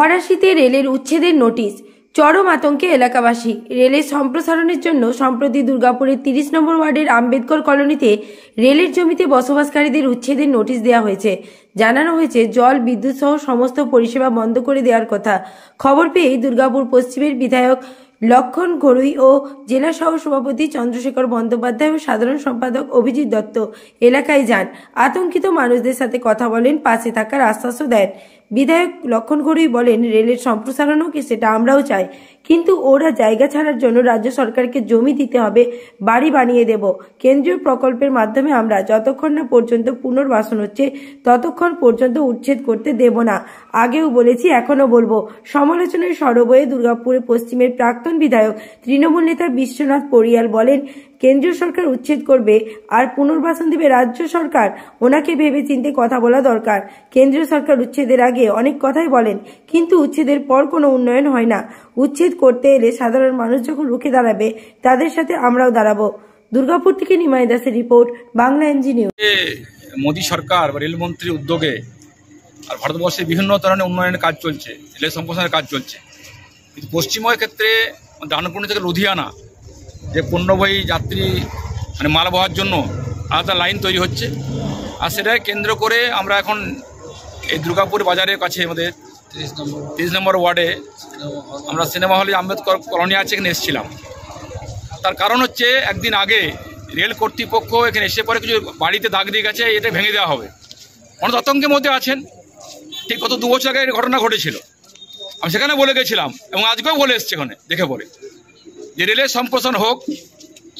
ফরাসিতে রেলের উচ্ছেদের নোটিশ, চরম আতঙ্কে এলাকাবাসী। রেলের সম্প্রসারণের জন্য সম্প্রতি দুর্গাপুরের 30 নম্বর ওয়ার্ডের আম্বেদকর কলোনিতে রেলের জমিতে বসবাসকারীদের উচ্ছেদের নোটিশ দেওয়া হয়েছে। জানানো হয়েছে জল, বিদ্যুৎ সহ সমস্ত পরিষেবা বন্ধ করে দেওয়ার কথা। খবর পেয়ে দুর্গাপুর পশ্চিমের বিধায়ক লক্ষণ ঘড়ুই ও জেলা সহ সভাপতি চন্দ্রশেখর বন্দ্যোপাধ্যায় ও সাধারণ সম্পাদক অভিজিৎ দত্ত এলাকায় যান। আতঙ্কিত মানুষদের সাথে কথা বলেন, পাশে থাকার আশ্বাসও দেন। বিধায়ক লক্ষণ ঘড়ুই বলেন, রেলের সম্প্রসারণ হোক সেটা আমরাও চাই, কিন্তু ওরা জায়গা ছাড়ার জন্য রাজ্য সরকারকে জমি দিতে হবে, বাড়ি বানিয়ে দেব। কেন্দ্রীয় প্রকল্পের মাধ্যমে আমরা যতক্ষণ না পর্যন্ত পুনর্বাসন হচ্ছে ততক্ষণ পর্যন্ত উচ্ছেদ করতে দেব না। আগেও বলেছি, এখনো বলবো। সমালোচনায় সরব হয়ে দুর্গাপুরে পশ্চিমের প্রাক্তন বিধায়ক তৃণমূল নেতা বিশ্বনাথ পরিয়াল বলেন, কেন্দ্রীয় সরকার উচ্ছেদ করবে আর পুনর্বাসন দেবে রাজ্য সরকার। ওনাকে ভেবে চিন্তে কথা বলা দরকার। কেন্দ্রীয় সরকার উচ্ছেদের আগে অনেক কথাই বলেন, কিন্তু উচ্ছেদের পর কোনো উন্নয়ন হয় না। উচ্ছেদ করতে এলে সাধারণ মানুষ যখন রুখে দাঁড়াবে, তাদের সাথে আমরাও দাঁড়াবো। দুর্গাপুর থেকে নিমাই দাসের রিপোর্ট, বাংলা এনজি নিউজ। মোদী সরকার বা রেলমন্ত্রীর উদ্যোগে আর ভারতবর্ষে বিভিন্ন ধরনের উন্নয়নের কাজ চলছে, রেল সম্প্রসারণের কাজ চলছে, কিন্তু পশ্চিমবঙ্গের ক্ষেত্রে দানকুনি থেকে লুধিয়ানা যে পণ্যবাহী যাত্রী মাল বওয়ার জন্য আলাদা লাইন তৈরি হচ্ছে, আর সেটাকে কেন্দ্র করে আমরা এখন এই দুর্গাপুর বাজারের কাছে আমাদের 30 নম্বর ওয়ার্ডে আমরা সিনেমা হলে আম্বেদকর কলোনি আছে, এখানে এসেছিলাম। তার কারণ হচ্ছে, একদিন আগে রেল কর্তৃপক্ষ এখানে এসে পরে কিছু বাড়িতে দাগ দিয়ে গেছে, এটা ভেঙে দেওয়া হবে। অনেক আতঙ্কের মধ্যে আছেন। ঠিক গত 2 বছর আগে ঘটনা ঘটেছিল, আমি সেখানে বলে গেছিলাম এবং আজকেও বলে এসছে এখানে দেখে পরে যে রেলের সম্প্রসারণ হোক,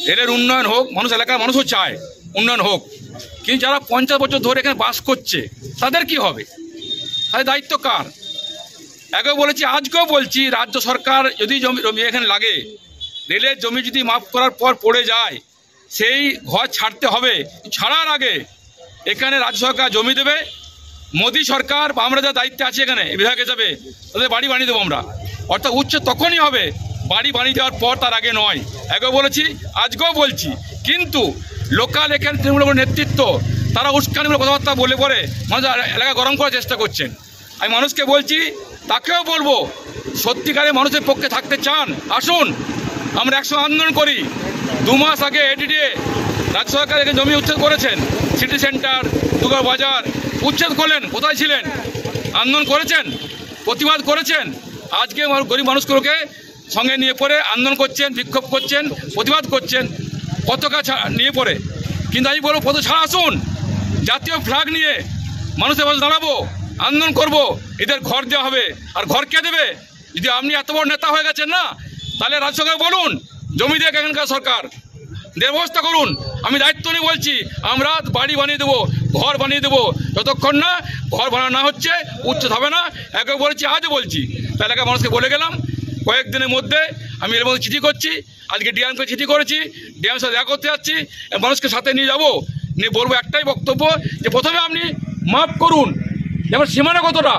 রেলের উন্নয়ন হোক। মানুষ, এলাকার মানুষও চায় উন্নয়ন হোক, কিন্তু যারা 50 বছর ধরে এখানে বাস করছে তাদের কি হবে? তাদের দায়িত্ব কার? আগেও বলেছি, আজকেও বলছি, রাজ্য সরকার যদি জমি এখানে লাগে, রেলের জমি যদি মাপ করার পর পড়ে যায়, সেই ঘর ছাড়তে হবে। ছাড়ার আগে এখানে রাজ্য সরকার জমি দেবে, মোদী সরকার বা আমরা যা দায়িত্বে আছি এখানে বিধায়ক হিসাবে, তাদের বাড়ি বানিয়ে দেবো আমরা। অর্থাৎ উচ্ছেদ তখনই হবে বাড়ি বানিয়ে দেওয়ার পর, তার আগে নয়। আগেও বলেছি, আজকেও বলছি। কিন্তু লোকাল এখানে তৃণমূলের নেতৃত্ব, তারা উস্কানিমূলক কথাবার্তা বলে পরে মানুষ এলাকা গরম করার চেষ্টা করছেন। আমি মানুষকে বলছি, তাকেও বলবো, সত্যিকারে মানুষের পক্ষে থাকতে চান, আসুন আমরা একসঙ্গে আন্দোলন করি। 2 মাস আগে এডিডিএ রাজ্য সরকার এখানে জমি উচ্ছেদ করেছেন, সিটি সেন্টার, দুর্গা বাজার উচ্ছেদ করলেন। কোথায় ছিলেন? আন্দোলন করেছেন, প্রতিবাদ করেছেন। আজকে গরিব মানুষগুলোকে সঙ্গে নিয়ে পড়ে আন্দোলন করছেন, বিক্ষোভ করছেন, প্রতিবাদ করছেন, পতাকা নিয়ে পড়ে। কিন্তু আমি বলবো, পতাকা ছাড়া আসুন, জাতীয় ফ্ল্যাগ নিয়ে মানুষের পাশে দাঁড়াবো, আন্দোলন করব। এদের ঘর দেওয়া হবে। আর ঘর কে দেবে? যদি আপনি এত বড় নেতা হয়ে গেছেন না, তাহলে রাজ্য সরকার বলুন, জমি দিয়ে এখানকার সরকার ব্যবস্থা করুন। আমি দায়িত্ব নিয়ে বলছি, আমরা বাড়ি বানিয়ে দেবো, ঘর বানিয়ে দেবো। যতক্ষণ না ঘর বানানো না হচ্ছে, উচ্ছেদ হবে না। একে বলেছি, আজও বলছি। তাই এলাকার মানুষকে বলে গেলাম, কয়েকদিনের মধ্যে আমি এর মধ্যে চিঠি করছি। আজকে ডিএমকে চিঠি করেছি, ডিএমের সাথে দেখা করতে যাচ্ছি, মানুষকে সাথে নিয়ে যাবো, নিয়ে বলবো একটাই বক্তব্য, যে প্রথমে আপনি মাফ করুন। যেমন সীমানা কতটা,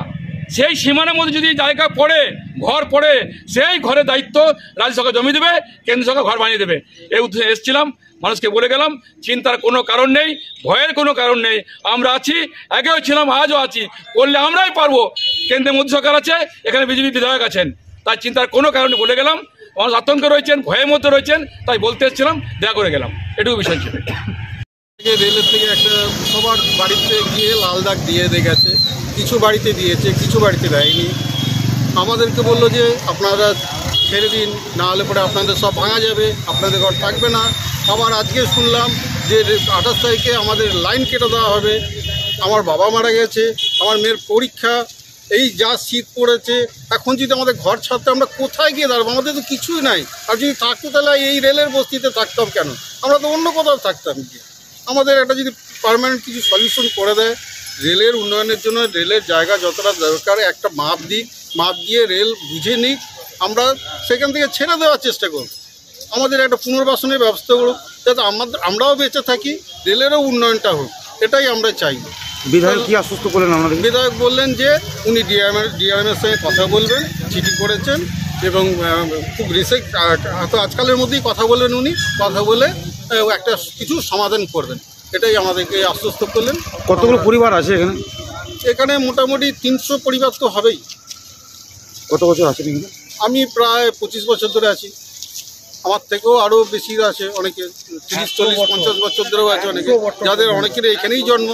সেই সীমানার মধ্যে যদি জায়গা পড়ে, ঘর পড়ে, সেই ঘরের দায়িত্ব রাজ্য সরকার জমি দেবে, কেন্দ্র সরকার ঘর বানিয়ে দেবে। এই উদ্দেশ্যে এসেছিলাম, মানুষকে বলে গেলাম। চিন্তার কোনো কারণ নেই, ভয়ের কোনো কারণ নেই। আমরা আছি, আগেও ছিলাম, আজও আছি। করলে আমরাই পারবো। কেন্দ্রে মোদী সরকার আছে, এখানে বিজেপি বিধায়ক আছেন। তাই চিন্তার কোনো কারণে বলে গেলাম। মানুষ আতঙ্কে রয়েছেন, ভয়ের মধ্যে রয়েছেন, তাই বলতে এসেছিলাম, দেখা করে গেলাম। এটুকু বিষয় ছিল। রেলের থেকে একটা সবার বাড়িতে গিয়ে লাল দাগ দিয়ে গেছে। কিছু বাড়িতে দিয়েছে, কিছু বাড়িতে দেয়নি। আমাদেরকে বললো যে আপনারা ছেড়ে দিন, না হলে পরে আপনাদের সব ভাঙা যাবে, আপনাদের ঘর থাকবে না। আবার আজকে শুনলাম যে 28 তারিখে আমাদের লাইন কেটে দেওয়া হবে। আমার বাবা মারা গেছে, আমার মেয়ের পরীক্ষা, এই যা শীত পড়েছে, এখন যদি আমাদের ঘর ছাড়তে, আমরা কোথায় গিয়ে দাঁড়াবো? আমাদের তো কিছুই নাই। আর যদি থাকতো তাহলে এই রেলের বস্তিতে থাকতাম কেন? আমরা তো অন্য কোথাও থাকতাম। আমাদের একটা যদি পার্মানেন্ট কিছু সলিউশন করে দেয় রেলের উন্নয়নের জন্য, রেলের জায়গা যতটা দরকার একটা মাপ দিক, মাপ দিয়ে রেল বুঝে নিক, আমরা সেখান থেকে ছেড়ে দেওয়ার চেষ্টা করব। আমাদের একটা পুনর্বাসনের ব্যবস্থা করুক, যাতে আমরাও বেঁচে থাকি, রেলেরও উন্নয়নটা হোক, এটাই আমরা চাই। বিধায়ক কি আশ্বস্ত করলেন আমাদের? বিধায়ক বললেন যে উনি ডিআরএমের সঙ্গে কথা বলবেন, চিঠি করেছেন, এবং খুব রিসেন্ট আজকালের মধ্যেই কথা বলবেন উনি, কথা বলে একটা কিছু সমাধান করবেন, এটাই আমাদেরকে আশ্বস্ত করলেন। কতগুলো পরিবার আছে এখানে? এখানে মোটামুটি 300 পরিবার তো হবেই। কত বছর আছেন এখানে? আমি প্রায় 25 বছর ধরে আছি। আমার থেকেও আরও বেশি আছে অনেকে, 30, 40, 50 বছর ধরেও আছে অনেকে, যাদের অনেকের এখানেই জন্ম,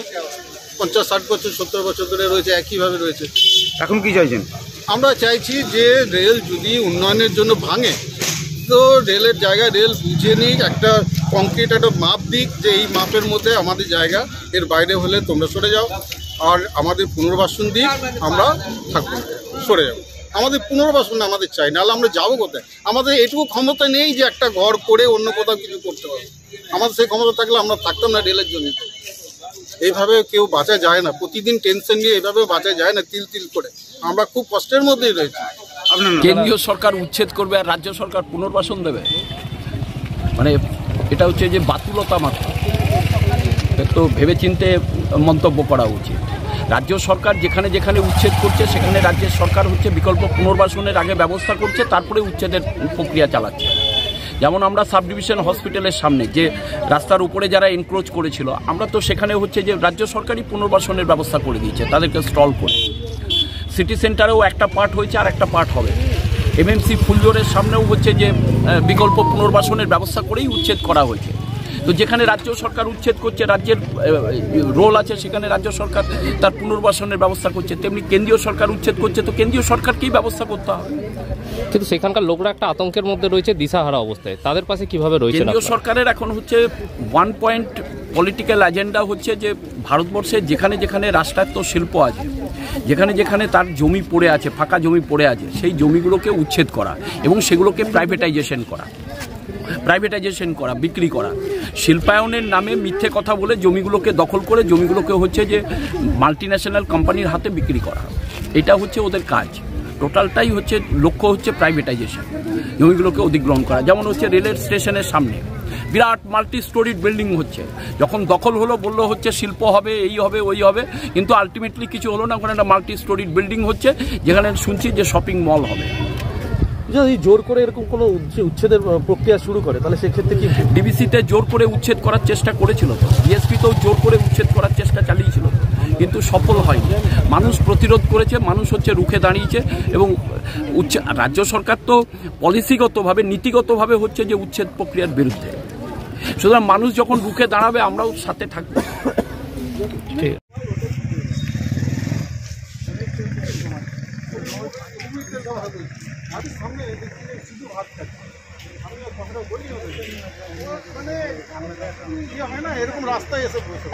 50, 60 বছর, 70 বছর ধরে রয়েছে, একইভাবে রয়েছে। এখন কি চাইছেন? আমরা চাইছি যে রেল যদি উন্নয়নের জন্য ভাঙে তো রেলের জায়গায় রেল বুঝে নিক, একটা কংক্রিট একটা মাপ দিক যে এই মাপের মধ্যে আমাদের জায়গা, এর বাইরে হলে তোমরা সরে যাও, আর আমাদের পুনর্বাসন দিক, আমরা থাকবো, সরে যাবো। আমাদের পুনর্বাসন আমাদের চাই, নাহলে আমরা যাবো কোথায়? আমাদের এটুকু ক্ষমতা নেই যে একটা ঘর করে অন্য কোথাও কিছু করতে পারবো। আমাদের সেই ক্ষমতা থাকলে আমরা থাকতাম না রেলের জন্য। এইভাবে কেউ বাঁচা যায় না, প্রতিদিন টেনশন নিয়ে এইভাবে বাঁচা যায় না, তিল তিল করে। আমরা খুব কষ্টের মধ্যেই রয়েছি। কেন্দ্রীয় সরকার উচ্ছেদ করবে আর রাজ্য সরকার পুনর্বাসন দেবে, মানে এটা হচ্ছে যে বাতুলতা মাত্র। তো ভেবেচিন্তে মন্তব্য করা উচিত। রাজ্য সরকার যেখানে যেখানে উচ্ছেদ করছে সেখানে রাজ্যের সরকার হচ্ছে বিকল্প পুনর্বাসনের আগে ব্যবস্থা করছে, তারপরে উচ্ছেদের প্রক্রিয়া চালাচ্ছে। যেমন আমরা সাব ডিভিশন হসপিটালের সামনে যে রাস্তার উপরে যারা এনক্রোচ করেছিল, আমরা তো সেখানে হচ্ছে যে রাজ্য সরকারই পুনর্বাসনের ব্যবস্থা করে দিয়েছে তাদেরকে স্টল করে। সিটি সেন্টারেও একটা পার্ট হয়েছে আর একটা পার্ট হবে। এমএমসি ফুলজোরের সামনেও হচ্ছে যে বিকল্প পুনর্বাসনের ব্যবস্থা করেই উচ্ছেদ করা হয়েছে। তো যেখানে রাজ্য সরকার উচ্ছেদ করছে, রাজ্যের রোল আছে, সেখানে রাজ্য সরকার তার পুনর্বাসনের ব্যবস্থা করছে, তেমনি কেন্দ্রীয় সরকার উচ্ছেদ করছে, তো কেন্দ্রীয় সরকারকেই ব্যবস্থা করতে হবে। কিন্তু সেখানকার লোকরা একটা আতঙ্কের মধ্যে রয়েছে, দিশাহারা অবস্থায়, তাদের পাশে কিভাবে রয়েছে? কেন্দ্রীয় সরকারের এখন হচ্ছে ওয়ান পয়েন্ট পলিটিক্যাল এজেন্ডা হচ্ছে যে ভারতবর্ষে যেখানে যেখানে রাষ্ট্রায়ত্ত শিল্প আছে, যেখানে যেখানে তার জমি পড়ে আছে, ফাঁকা জমি পড়ে আছে, সেই জমিগুলোকে উচ্ছেদ করা এবং সেগুলোকে প্রাইভেটাইজেশন করা, বিক্রি করা। শিল্পায়নের নামে মিথ্যে কথা বলে জমিগুলোকে দখল করে জমিগুলোকে হচ্ছে যে মাল্টিন্যাশনাল কোম্পানির হাতে বিক্রি করা, এটা হচ্ছে ওদের কাজ। টোটালটাই হচ্ছে লক্ষ্য হচ্ছে প্রাইভেটাইজেশন, জমিগুলোকে অধিগ্রহণ করা। যেমন হচ্ছে রেলের স্টেশনের সামনে বিরাট মাল্টি স্টোরিড বিল্ডিং হচ্ছে, যখন দখল হলো বললো হচ্ছে শিল্প হবে, এই হবে, ওই হবে, কিন্তু আলটিমেটলি কিছু হলো না। ওখানে একটা মাল্টি স্টোরিড বিল্ডিং হচ্ছে, যেখানে শুনছি যে শপিং মল হবে। যদি জোর করে এরকম কোনো উচ্ছেদের প্রক্রিয়া শুরু করে তাহলে সেক্ষেত্রে কি? ডিবিসিতে জোর করে উচ্ছেদ করার চেষ্টা করেছিল তো, ডিএসপিতেও জোর করে উচ্ছেদ করার চেষ্টা চালিয়েছিল, কিন্তু সফল হয়নি। মানুষ প্রতিরোধ করেছে, মানুষ হচ্ছে রুখে দাঁড়িয়েছে। এবং রাজ্য সরকার তো পলিসিগতভাবে, নীতিগতভাবে হচ্ছে যে উচ্ছেদ প্রক্রিয়ার বিরুদ্ধে। সুতরাং মানুষ যখন রুখে দাঁড়াবে আমরাও সাথে থাকবো। ঠিক হয় না, এরকম রাস্তায় এসে বসে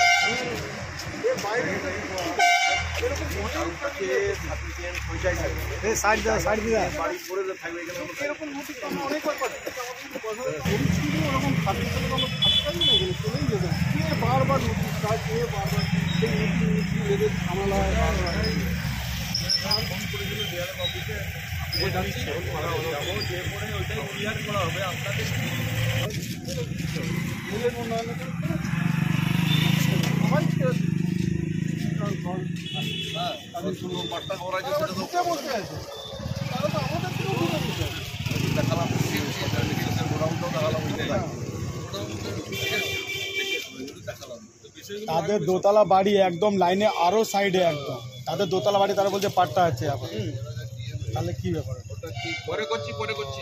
বারবার নোটিশ কাজ নিয়ে বারবার সেই নীতি ঝামেলা তাদের দোতলা বাড়ি একদম লাইনে আরো সাইডে, একদম তাদের দোতলা বাড়ি, তারা বলছে পাট্টা আছে। তাহলে কি ব্যাপার? পরে করছি